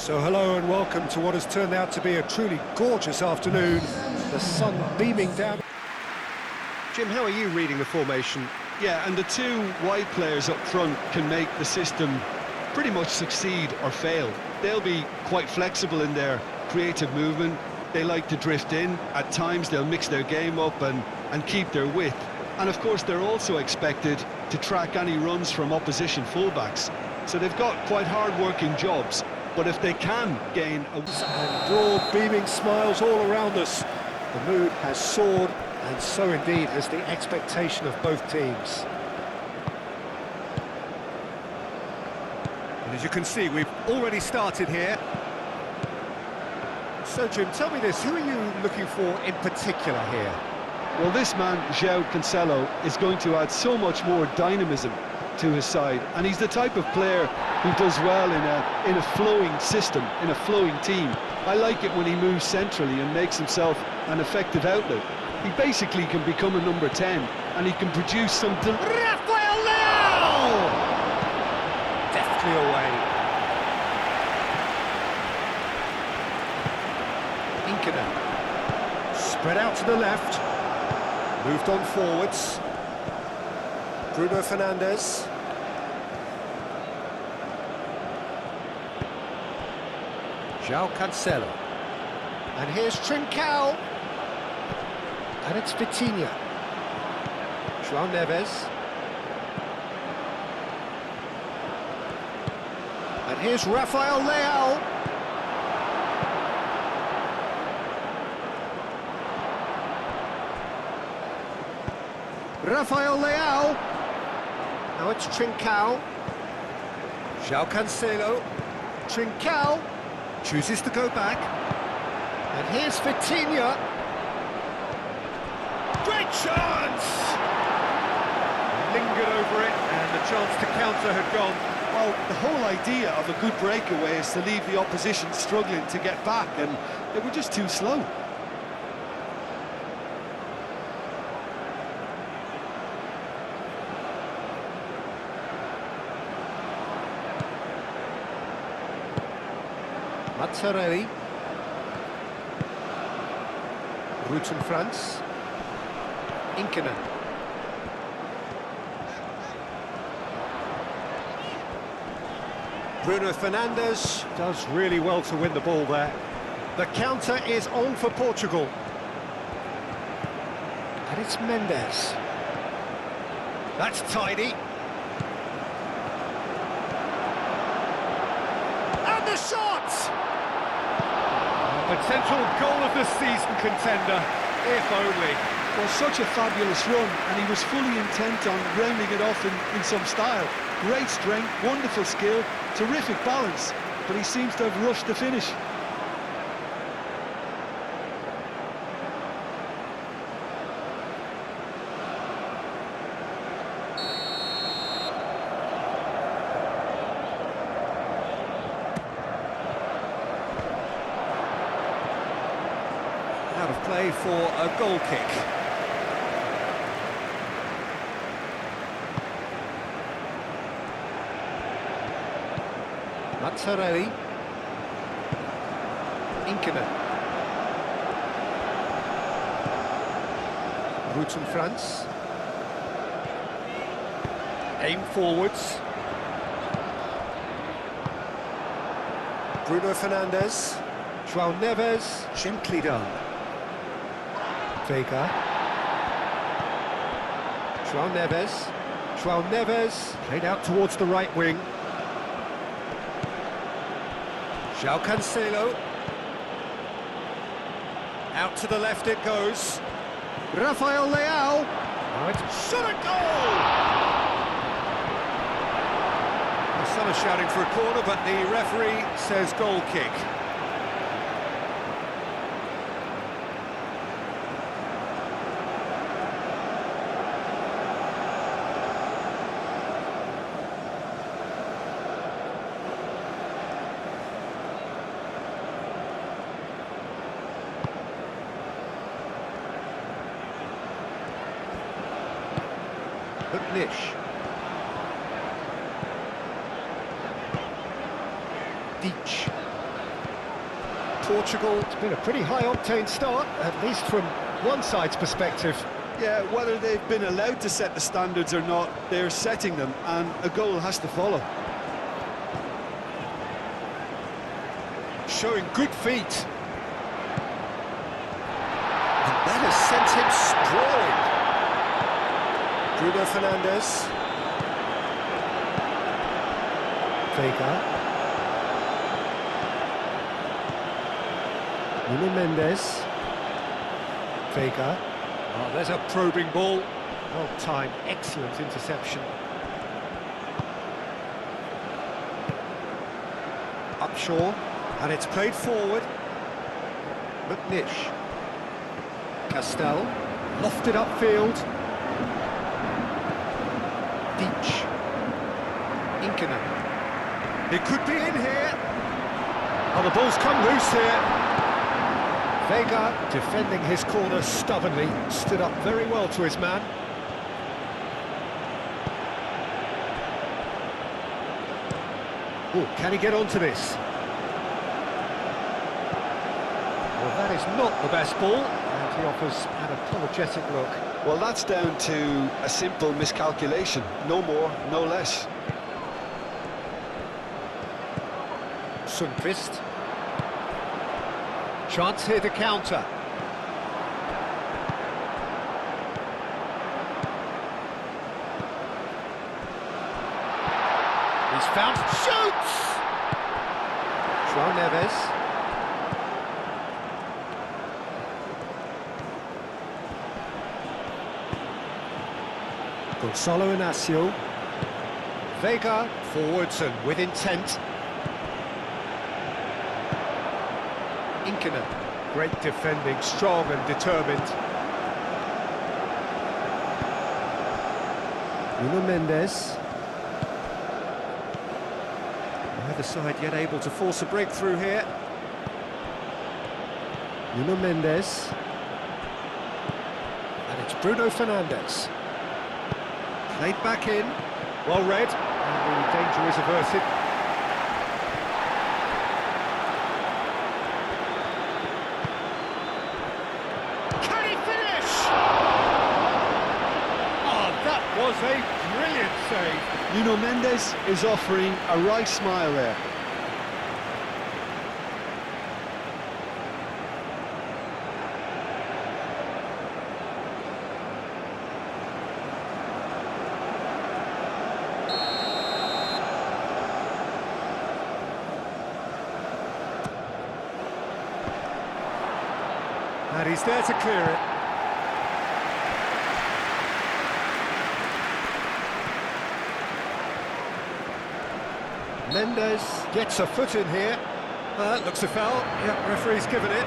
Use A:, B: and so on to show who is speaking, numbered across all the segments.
A: So hello and welcome to what has turned out to be a truly gorgeous afternoon. The sun beaming down. Jim, how are you reading the formation?
B: Yeah, and the two wide players up front can make the system pretty much succeed or fail. They'll be quite flexible in their creative movement. They like to drift in. At times they'll mix their game up and keep their width. And of course they're also expected to track any runs from opposition fullbacks. So they've got quite hard-working jobs. But if they can gain a...
A: And broad beaming smiles all around us. The mood has soared, and so indeed has the expectation of both teams. And as you can see, we've already started here. So Jim, tell me this, who are you looking for in particular here?
B: Well, this man, João Cancelo, is going to add so much more dynamism to his side, and he's the type of player who does well in a flowing system, in a flowing team. I like it when he moves centrally and makes himself an effective outlet. He basically can become a number 10, and he can produce some...
A: Rafael Leão! Deftly away. Inkinen. Spread out to the left. Moved on forwards. Bruno Fernandes. João Cancelo. And here's Trincao. And it's Vitinha. João Neves. And here's Rafael Leão. Rafael Leão. Now it's Trincao. João Cancelo. Trincao chooses to go back. And here's Vitinha. Great chance! Lingered over it, and the chance to counter had gone.
B: Well, the whole idea of a good breakaway is to leave the opposition struggling to get back, and they were just too slow.
A: Mazzarelli. Roots in France. Inkinen. Bruno Fernandes does really well to win the ball there. The counter is on for Portugal. And it's Mendes. That's tidy. And the shot! A potential goal of the season contender, if only.
B: Well, such a fabulous run, and he was fully intent on rounding it off in some style. Great strength, wonderful skill, terrific balance, but he seems to have rushed the finish.
A: Out of play for a goal kick. Mazzarelli. Inkinen. Roots in France. Aim forwards. Bruno Fernandes. João Neves. Gently done. Vega. João Neves. João Neves. Played out towards the right wing. João Cancelo. Out to the left it goes. Rafael Leão. Now it's shot at goal! The sun is shouting for a corner, but the referee says goal kick. Nish. Deach. Portugal. It's been a pretty high-octane start, at least from one side's perspective.
B: Yeah, whether they've been allowed to set the standards or not, they're setting them, and a goal has to follow.
A: Showing good feet. And that has sent him sprawling. Bruno Fernandes. Vega. Nuno Mendes. Vega. Oh, there's a probing ball. Well timed, excellent interception. Upshaw, and it's played forward. McNish. Castell, lofted upfield. Deach. Inkinen. It could be in here. Oh, the ball's come loose here. Vega, defending his corner stubbornly, stood up very well to his man. Oh, can he get onto this? Well, that is not the best ball, and he offers an apologetic look.
B: Well, that's down to a simple miscalculation. No more, no less.
A: Sundqvist. Chance here to counter. He's found... Shoots! João Neves. Gonçalo Inácio. Vega, forwards and with intent. Inkinen, great defending, strong and determined. Nuno Mendes. Neither side yet able to force a breakthrough here. Nuno Mendes. And it's Bruno Fernandes. Played back in, well read, and the danger is averted. Can he finish? Oh, that was a brilliant save.
B: Nuno Mendes is offering a right smile there.
A: And he's there to clear it. Mendes gets a foot in here. Looks a foul. Yep, referee's given it.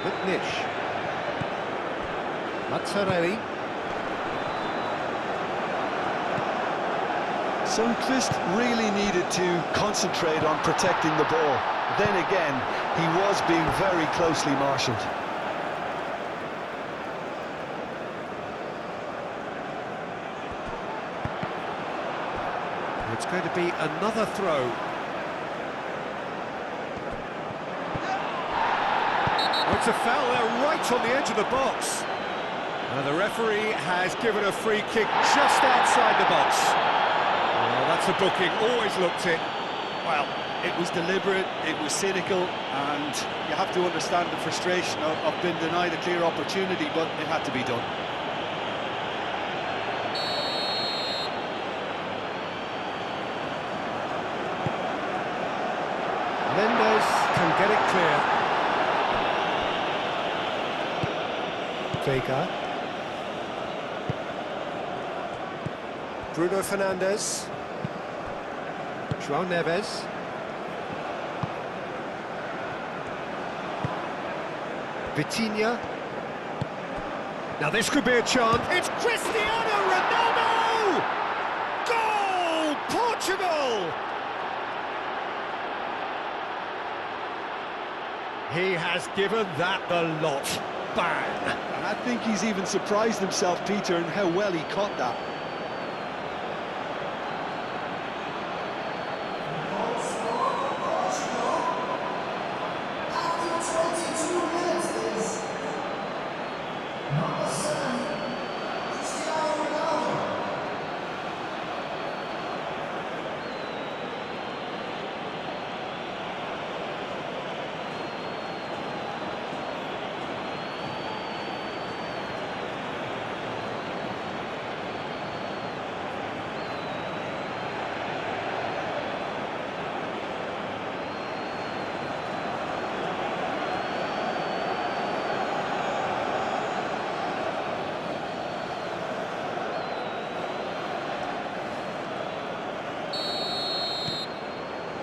A: McNish. Mazzarelli.
B: Sundqvist really needed to concentrate on protecting the ball. Then again, he was being very closely marshalled.
A: It's going to be another throw. Oh, it's a foul there right on the edge of the box. And the referee has given a free kick just outside the box. Well, that's a booking, always looked it.
B: Well, it was deliberate, it was cynical, and you have to understand the frustration of being denied a clear opportunity, but it had to be done.
A: Mendes can get it clear. Vega. Bruno Fernandes. João Neves. Vitinha. Now this could be a chance. It's Cristiano Ronaldo! Goal! Portugal! has given that the lot. Bang!
B: And I think he's even surprised himself, Peter, in how well he caught that.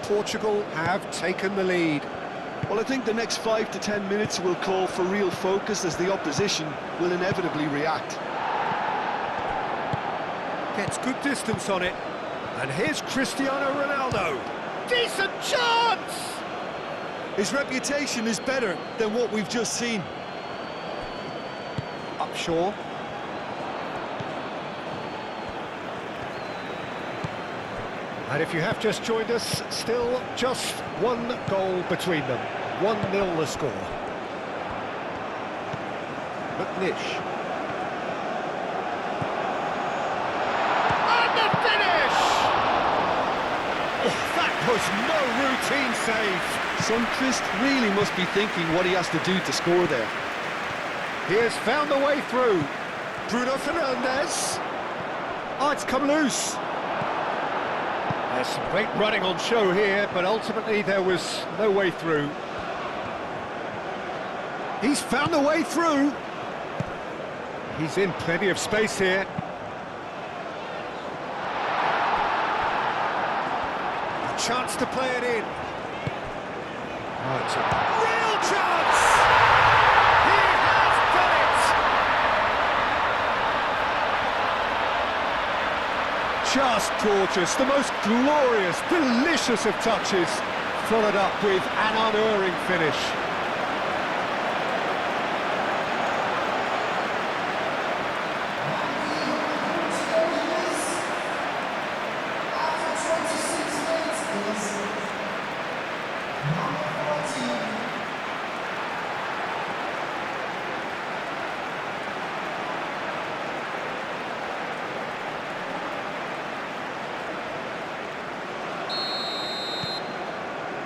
A: Portugal have taken the lead.
B: Well, I think the next 5 to 10 minutes will call for real focus as the opposition will inevitably react.
A: Gets good distance on it. And here's Cristiano Ronaldo. Decent chance!
B: His reputation is better than what we've just seen.
A: Upshaw. And if you have just joined us, still just one goal between them. 1-0 the score. McNish. And the finish! Oh, that was no routine save.
B: Sundqvist really must be thinking what he has to do to score there.
A: He has found the way through. Bruno Fernandes. Oh, it's come loose. There's some great running on show here, but ultimately there was no way through. He's found the way through. He's in plenty of space here. A chance to play it in. Oh, it's a real chance! He has done it! Just gorgeous, the most glorious, delicious of touches, followed up with an unerring finish.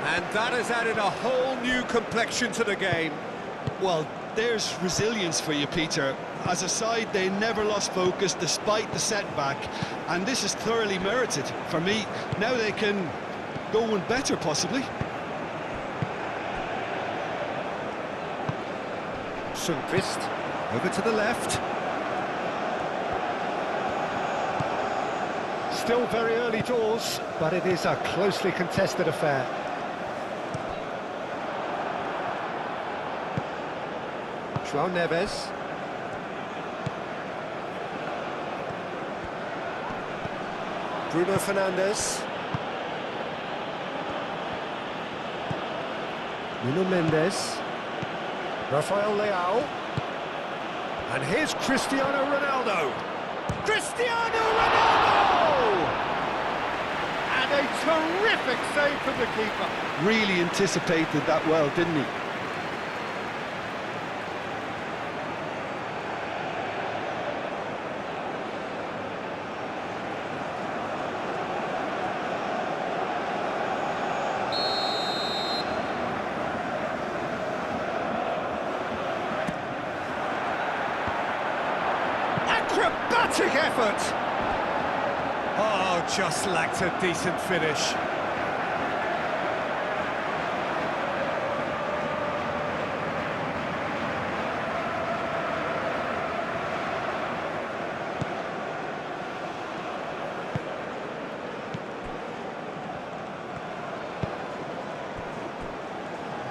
A: And that has added a whole new complexion to the game.
B: Well, there's resilience for you, Peter. As a side, they never lost focus despite the setback, and this is thoroughly merited. For me, now they can go one better, possibly.
A: Sundqvist, over to the left. Still very early doors, but it is a closely contested affair. João Neves. Bruno Fernandes. Nuno Mendes. Rafael Leao. And here's Cristiano Ronaldo. Cristiano Ronaldo! And a terrific save from the keeper.
B: Really anticipated that well, didn't he?
A: Acrobatic effort! Oh, just lacked a decent finish.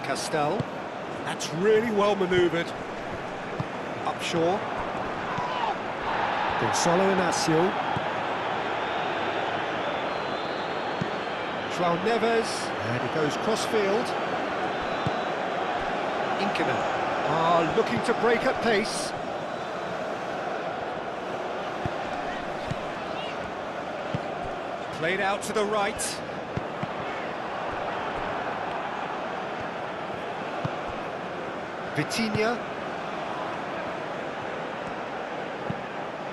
A: Castel. That's really well manoeuvred. Upshaw. Gonzalo Inacio. João Neves. And he goes cross-field. Inkinen. Ah, looking to break at pace. Played out to the right. Vitinha.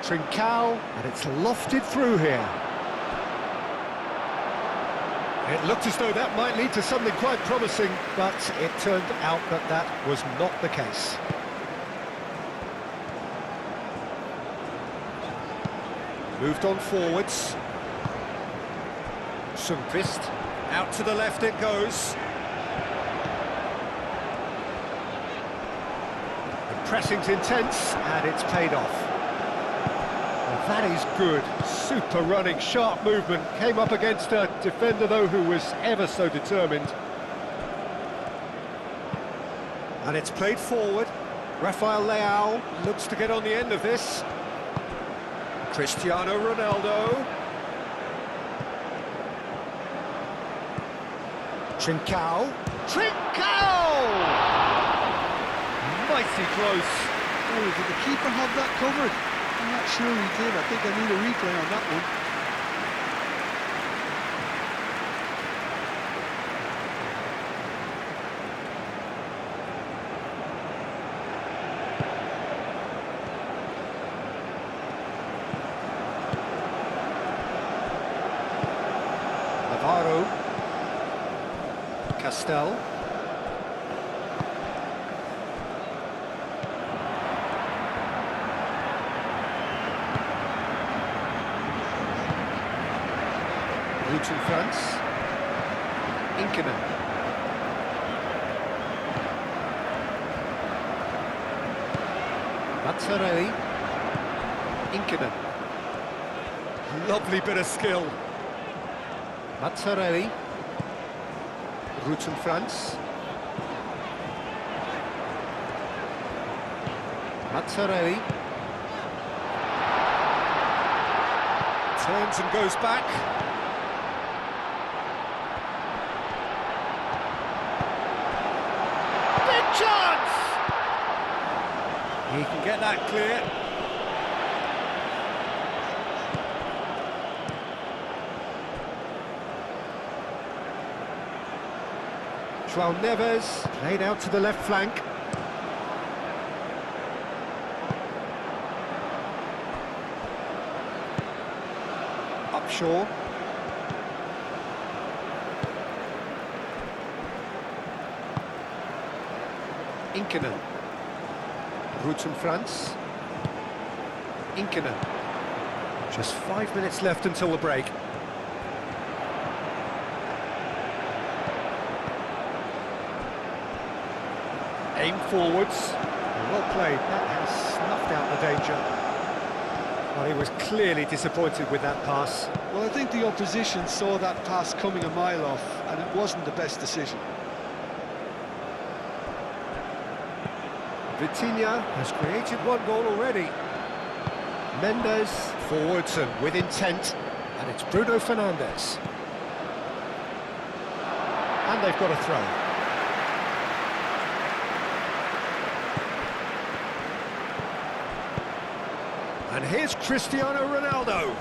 A: Trincao, and it's lofted through here. It looked as though that might lead to something quite promising, but it turned out that that was not the case. Moved on forwards. Sundqvist, out to the left it goes. The pressing's intense, and it's paid off. Well, that is good, super running, sharp movement. Came up against a defender, though, who was ever so determined. And it's played forward. Rafael Leao looks to get on the end of this. Cristiano Ronaldo. Trincao. Trincao! Mighty close.
B: Oh, did the keeper have that covered? I'm not sure he did. I think I need a replay on that one.
A: Navarro. Castel. Roots in France. Inkinen. Mazzarelli. Inkinen. Lovely bit of skill. Mazzarelli. Roots in France. Mazzarelli. Turns and goes back. Big chance! He can get that clear. João Neves, played out to the left flank. Upshaw. Inkinen. Roots in France. Inkinen. Just 5 minutes left until the break. Aim forwards. Well played. That has snuffed out the danger. Well, he was clearly disappointed with that pass.
B: Well, I think the opposition saw that pass coming a mile off, and it wasn't the best decision.
A: Vitinha has created one goal already. Mendes forwards and with intent, and it's Bruno Fernandes. And they've got a throw. And here's Cristiano Ronaldo.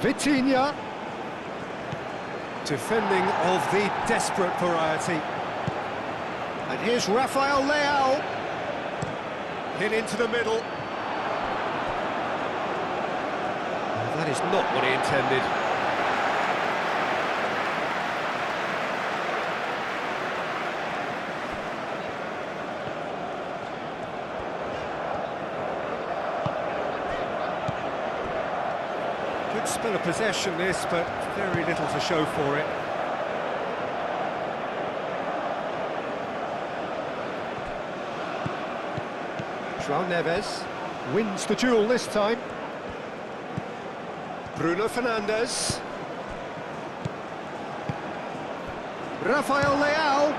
A: Vitinha. Defending of the desperate variety. And here's Rafael Leao. Hit into the middle. Well, that is not what he intended. Good spell of possession this, but very little to show for it. João Neves wins the duel this time. Bruno Fernandes. Rafael Leao.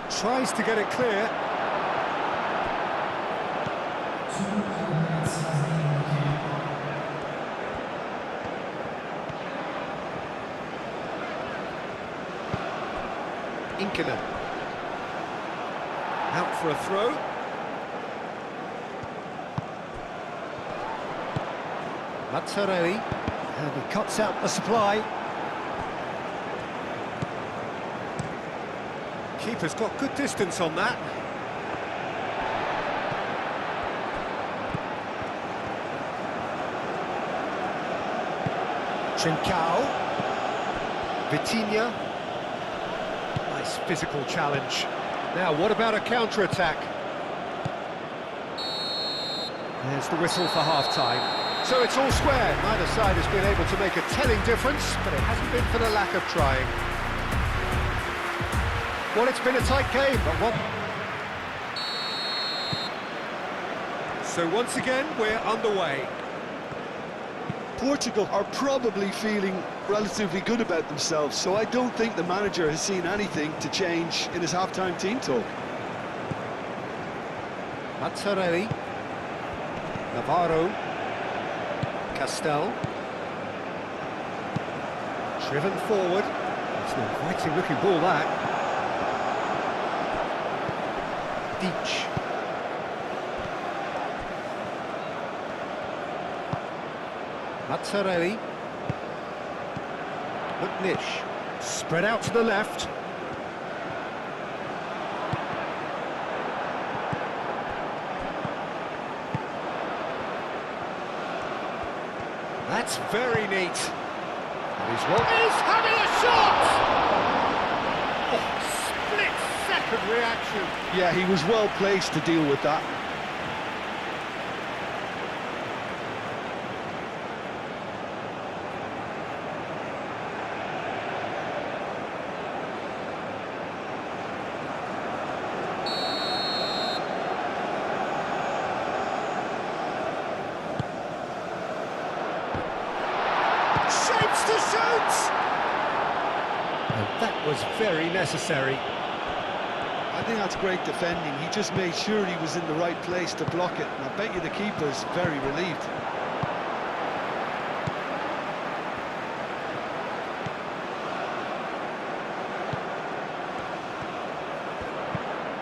A: Tries to get it clear. Inkinen. Out for a throw. Mazzarelli. And he cuts out the supply. Keeper's got good distance on that. Trincao. Vitinha. Nice physical challenge. Now, what about a counter-attack? There's the whistle for half-time. So it's all square. Neither side has been able to make a telling difference, but it hasn't been for the lack of trying. Well, it's been a tight game, but what... So once again, we're underway.
B: Portugal are probably feeling relatively good about themselves, so I don't think the manager has seen anything to change in his half-time team talk.
A: Mazzarelli. Navarro. Castel. Driven forward. It's an inviting looking ball, that. Deach. Mazzarelli. McNish. Spread out to the left. That's very neat. And he's having a shot! Oh, split-second reaction.
B: Yeah, he was well placed to deal with that.
A: Shapes to shoot! And that was very necessary.
B: I think that's great defending. He just made sure he was in the right place to block it, and I bet you the keeper's very relieved.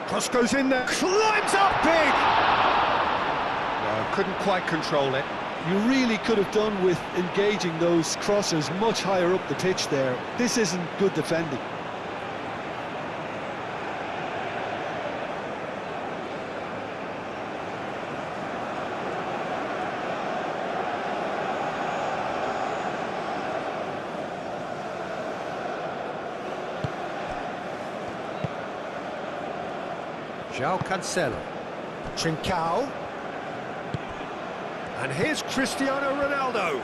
A: Cross goes in there, climbs up big! Well, couldn't quite control it.
B: You really could have done with engaging those crossers much higher up the pitch there. This isn't good defending.
A: João Cancelo. Trincao. And here's Cristiano Ronaldo.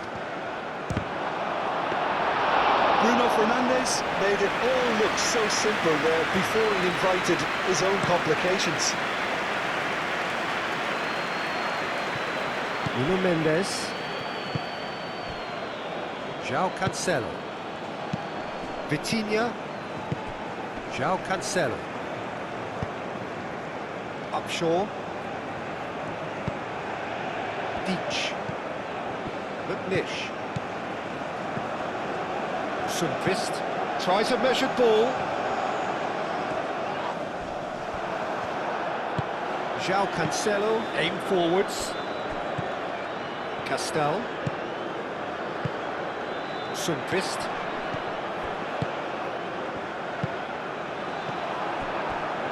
B: Bruno Fernandes made it all look so simple there before he invited his own complications.
A: Nuno Mendes. João Cancelo. Vitinha. João Cancelo. Upshaw. Deach. McNish. Sundqvist tries a measured ball. João Cancelo, aim forwards. Castel. Sundqvist.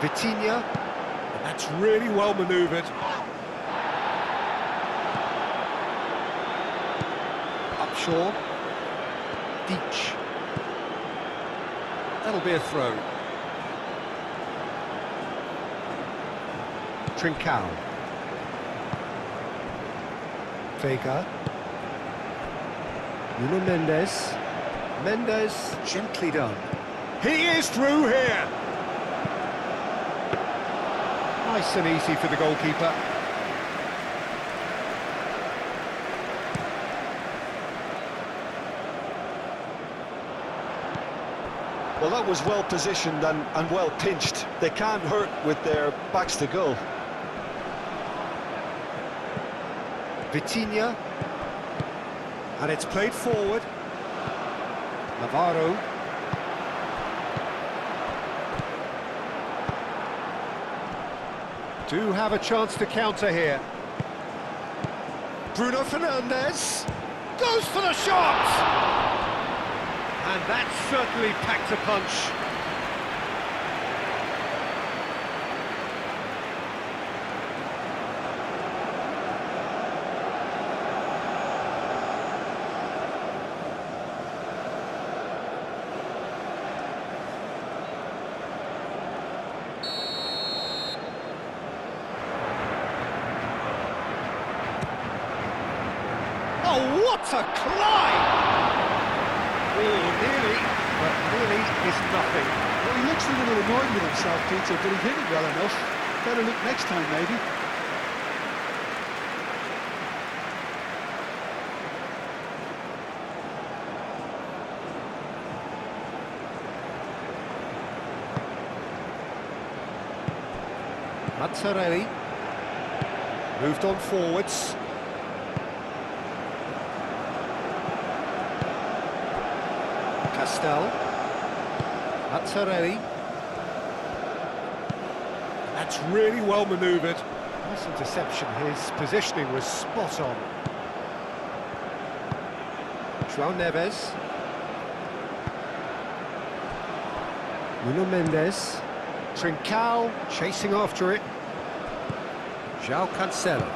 A: Vitinha. And that's really well manoeuvred. Upshaw. Deach. That'll be a throw. Trincao. Vega. Nuno Mendes. Mendes, gently done. He is through here! Nice and easy for the goalkeeper.
B: Well, that was well positioned and well pinched. They can't hurt with their backs to goal.
A: Vitinha. And it's played forward. Navarro. Do have a chance to counter here. Bruno Fernandes goes for the shot! And that certainly packed a punch. Oh, what a climb! Oh, nearly, but nearly is nothing.
B: Well, he looks a little annoyed with himself, Peter, but he hit it well enough. Better look next time, maybe.
A: Mazzarelli moved on forwards. Castel, Mazzarelli. That's really well manoeuvred. Nice interception. His positioning was spot on. João Neves. Nuno Mendes. Trincao chasing after it. João Cancelo.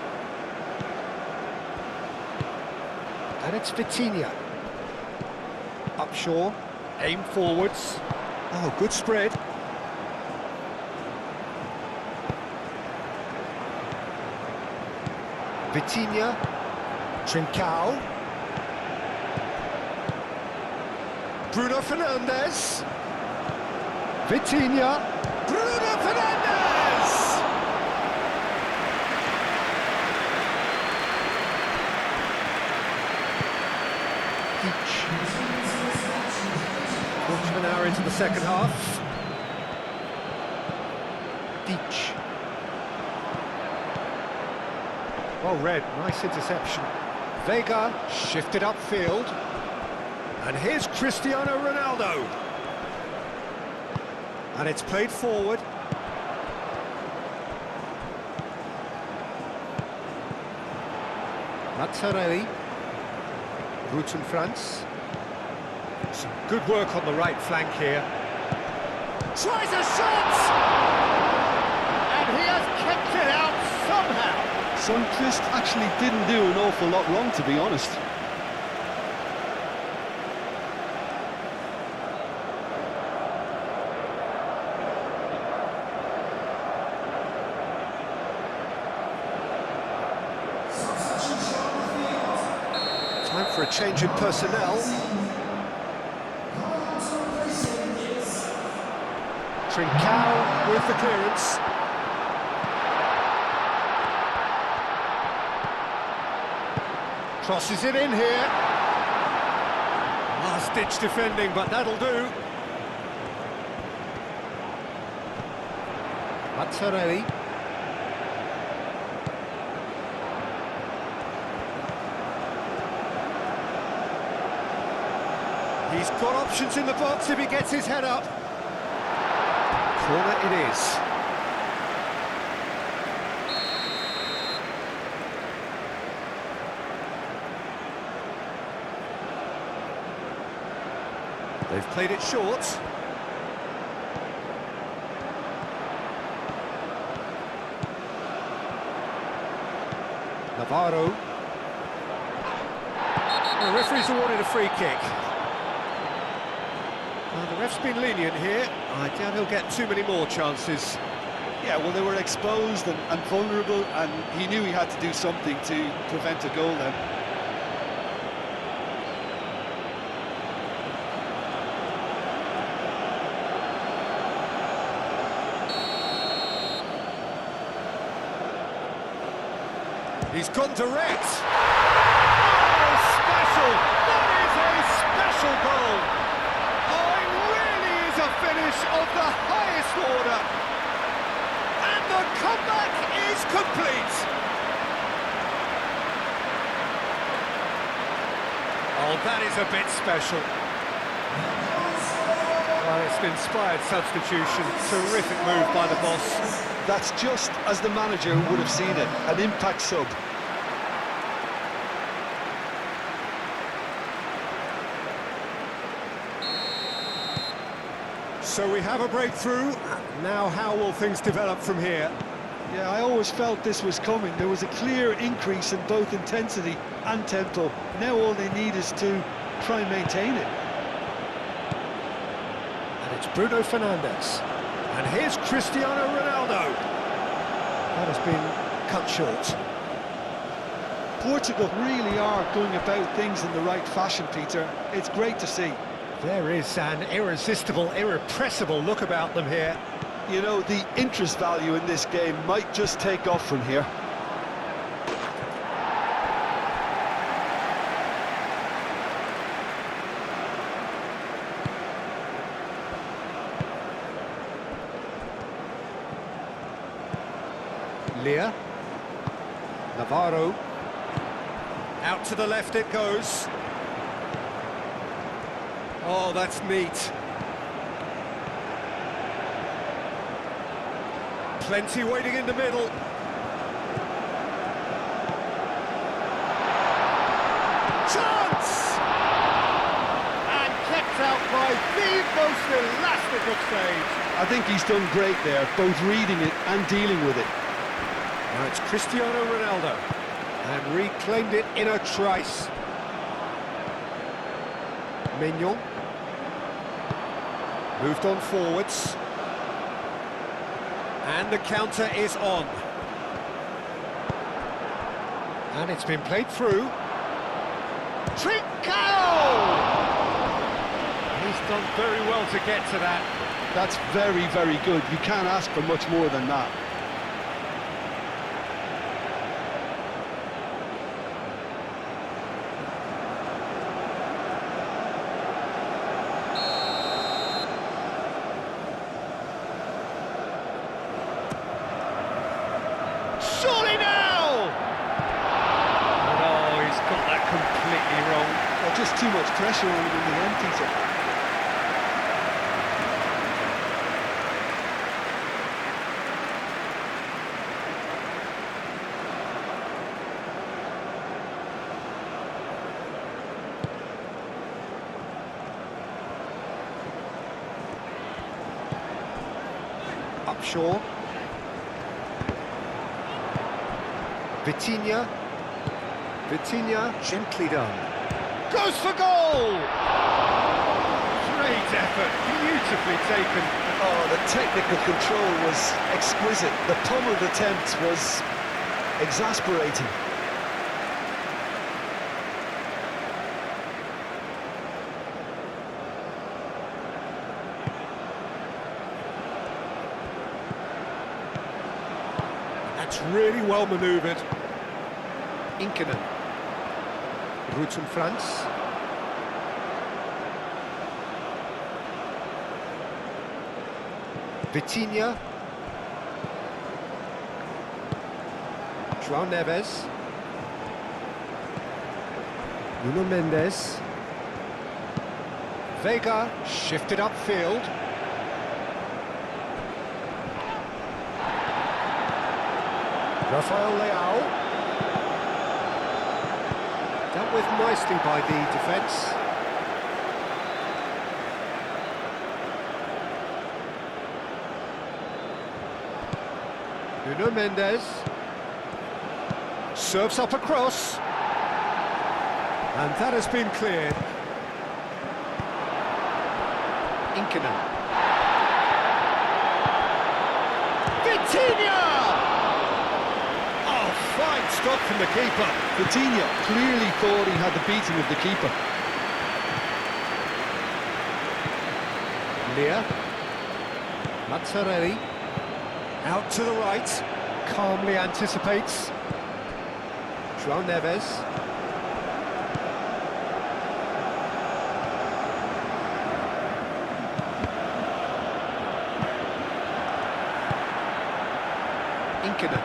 A: And it's Vitinha. Upshaw, aim forwards. Oh, good spread. Vitinha, Trincao. Bruno Fernandes. Vitinha. Bruno Fernandes! Quarter of an hour into the second half. Deach. Well read, nice interception. Vega shifted upfield. And here's Cristiano Ronaldo. And it's played forward. Mazzarelli. Rutten France. Some good work on the right flank here. Tries a shot! And he has kept it out somehow.
B: Sundqvist actually didn't do an awful lot wrong, to be honest.
A: Time for a change in personnel. Trincao with the clearance. Crosses it in here. Last-ditch defending, but that'll do. Mazzarelli. He's got options in the box if he gets his head up. Corner it is. They've played it short. Navarro. The referee's awarded a free kick. Well, the ref's been lenient here. I doubt he'll get too many more chances.
B: Yeah, well, they were exposed and vulnerable, and he knew he had to do something to prevent a goal then.
A: He's gone direct. Oh, special! That is a special goal! Oh, it really is finish of the highest order. And the comeback is complete. Oh, that is a bit special. Well, it's an inspired substitution. Terrific move by the boss.
B: That's just as the manager would have seen it, an impact sub.
A: So we have a breakthrough. Now how will things develop from here?
B: Yeah, I always felt this was coming. There was a clear increase in both intensity and tempo. Now all they need is to try and maintain it.
A: And it's Bruno Fernandes. And here's Cristiano Ronaldo. That has been cut short.
B: Portugal really are going about things in the right fashion, Peter. It's great to see.
A: There is an irresistible, irrepressible look about them here.
B: You know, the interest value in this game might just take off from here.
A: Lear. Navarro. Out to the left it goes. Oh, that's neat. Plenty waiting in the middle. Chance! And kept out by the most elastic of saves.
B: I think he's done great there, both reading it and dealing with it.
A: Now it's Cristiano Ronaldo. And reclaimed it in a trice. Mignon. Moved on forwards. And the counter is on. And it's been played through. Trincao! He's done very well to get to that.
B: That's very, very good. You can't ask for much more than that.
A: Surely now! Oh, he's got that completely wrong.
B: Well, just too much pressure on him in the end, Peter.
A: Upshaw. Vitinha. Vitinha, gently done. Goes for goal! Great effort, beautifully taken.
B: Oh, the technical control was exquisite. The pummeled attempt was exasperating.
A: That's really well manoeuvred. Inkinen. Roots in France. Vitinha. João Neves. Nuno Mendes. Vega shifted upfield. Rafael Leao. Dealt with nicely by the defence. Nuno Mendes. Serves up across. And that has been cleared. Inkinen. Vitinha! Oh, fine stop from the keeper.
B: Vitinha clearly thought he had the beating of the keeper.
A: Lear. Mazzarelli. Out to the right. Calmly anticipates. João Neves. Inkinen.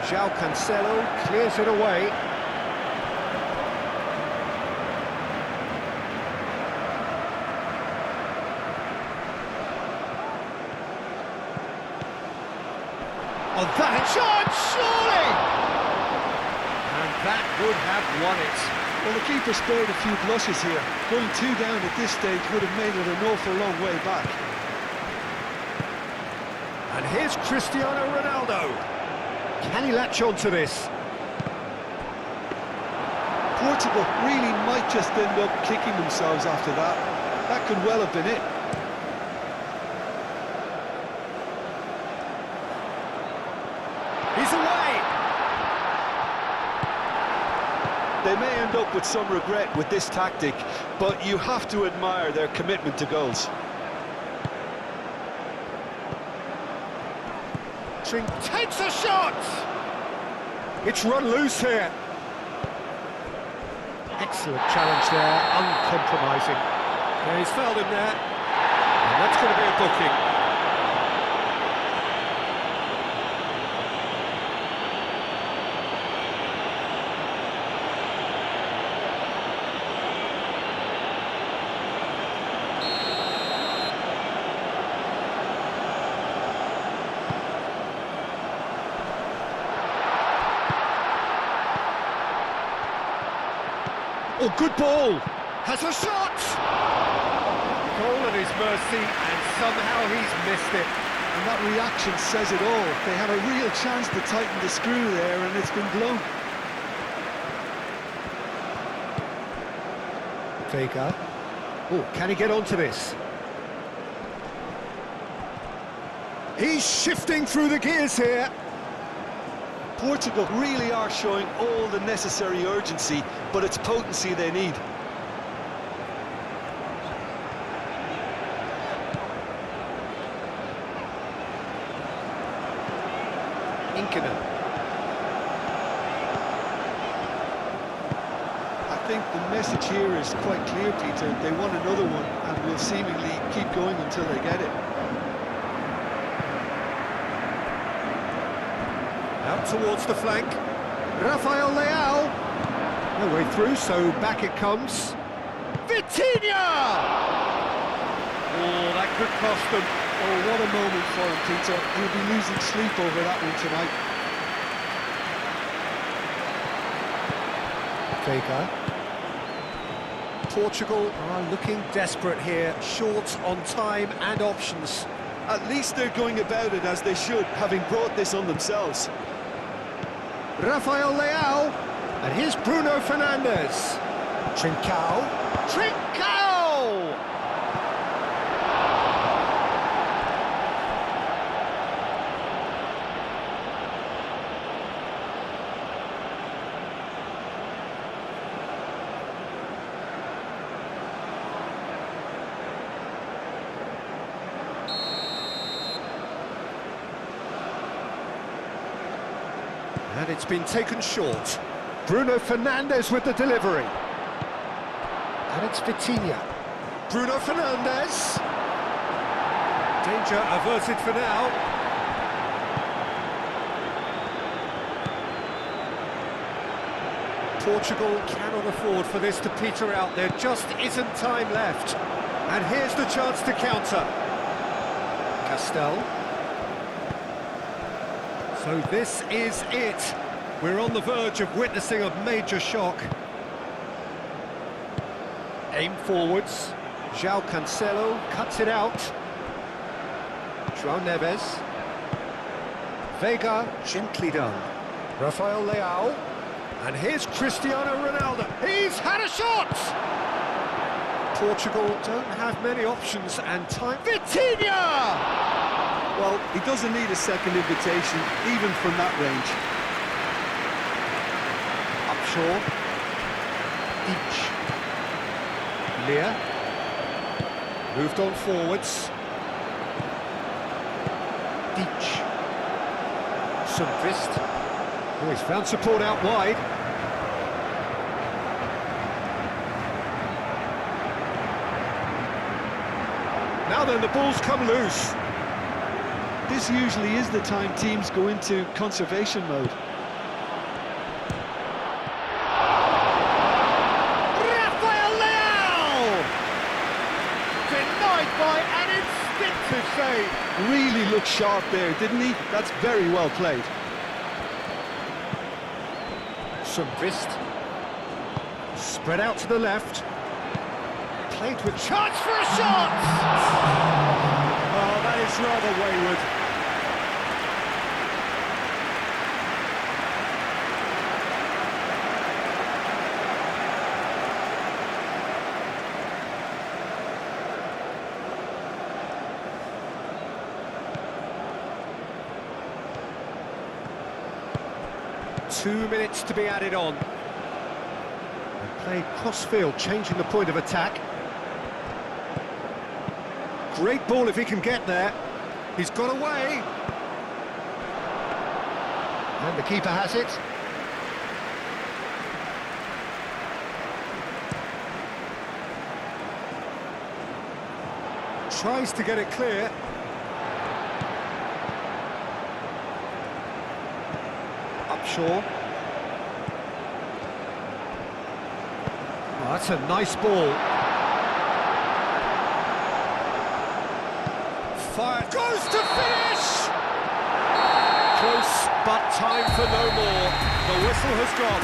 A: João Cancelo clears it away. On that shot, surely! And that would have won it.
B: Well, the keeper spared a few blushes here. Going 2 down at this stage would have made it an awful long way back.
A: And here's Cristiano Ronaldo. Can he latch on to this?
B: Portugal really might just end up kicking themselves after that. That could well have been it.
A: He's away!
B: They may end up with some regret with this tactic, but you have to admire their commitment to goals.
A: Takes a shot! It's run loose here. Excellent challenge there, uncompromising. Yeah, he's fouled him there. And that's going to be a booking. Oh, good ball! Has a shot! Goal at his mercy, and somehow he's missed it.
B: And that reaction says it all. They had a real chance to tighten the screw there, and it's been blown.
A: Vega. Oh, can he get onto this? He's shifting through the gears here.
B: Portugal really are showing all the necessary urgency, but it's potency they need.
A: Inkinen.
B: I think the message here is quite clear, Peter. They want another one and will seemingly keep going until they get it.
A: Out towards the flank. Rafael Leao. No way through, so back it comes. Vitinha! Oh, that could cost them.
B: Oh, what a moment for him, Peter. He'll be losing sleep over that one tonight.
A: Vega. Portugal are looking desperate here, short on time and options.
B: At least they're going about it as they should, having brought this on themselves.
A: Rafael Leao, and here's Bruno Fernandes. Trincao! And it's been taken short. Bruno Fernandes with the delivery. And it's Vitinha. Bruno Fernandes. Danger averted for now. Portugal cannot afford for this to peter out. There just isn't time left. And here's the chance to counter. Castel. So this is it. We're on the verge of witnessing a major shock. Aim forwards. João Cancelo cuts it out. João Neves. Vega, gently done. Rafael Leao. And here's Cristiano Ronaldo. He's had a shot! Portugal don't have many options and time. Vitinha!
B: Well, he doesn't need a second invitation, even from that range.
A: Upshaw. Each. Lear. Moved on forwards. Deach. Sundqvist. Oh, he's found support out wide. Now then, the ball's come loose.
B: This usually is the time teams go into conservation mode.
A: Rafael Leao! Denied by an instinctive save.
B: Really looked sharp there, didn't he? That's very well played.
A: Some wrist. Spread out to the left. Played with chance for a shot! Oh, that is rather wayward. Two minutes to be added on. They play cross-field, changing the point of attack. Great ball if he can get there. He's got away. And the keeper has it. Tries to get it clear. Upshaw. Oh, that's a nice ball. Fire goes to finish! Close, but time for no more. The whistle has gone.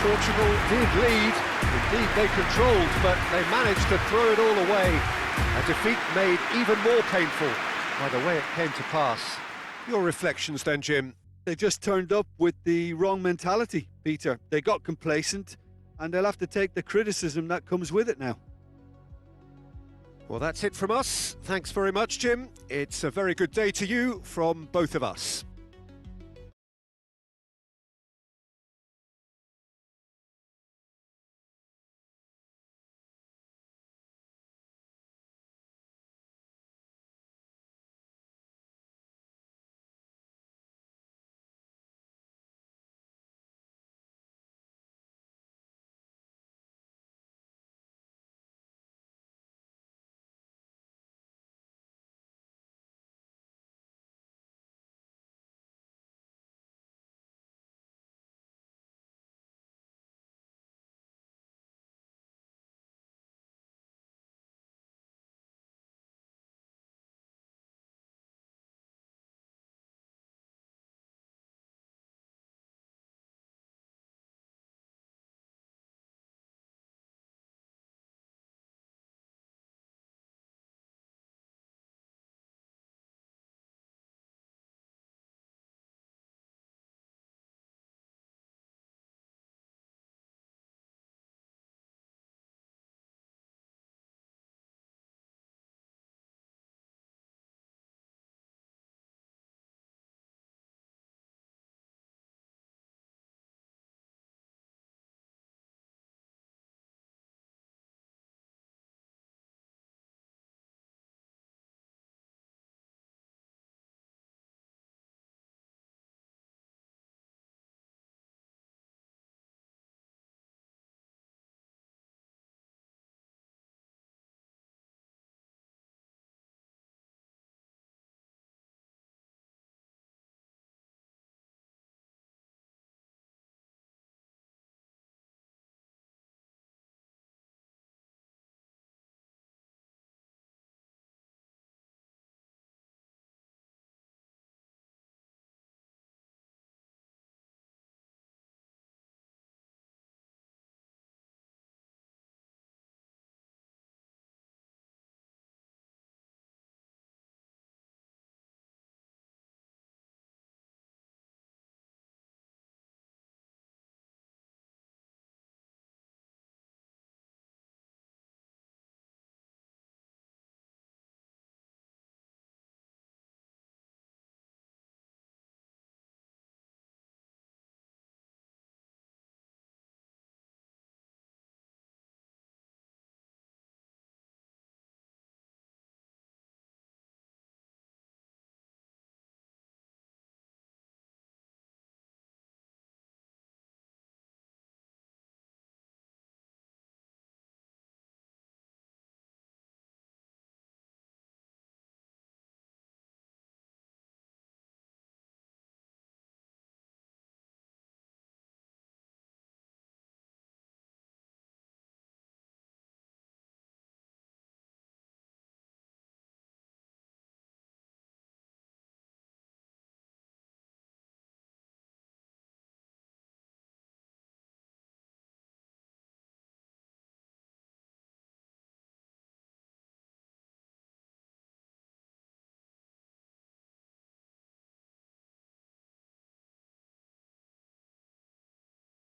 A: Portugal did lead. Indeed, they controlled, but they managed to throw it all away. A defeat made even more painful by the way it came to pass. Your reflections then, Jim?
B: They just turned up with the wrong mentality, Peter. They got complacent, and they'll have to take the criticism that comes with it now.
A: Well, that's it from us. Thanks very much, Jim. It's a very good day to you from both of us.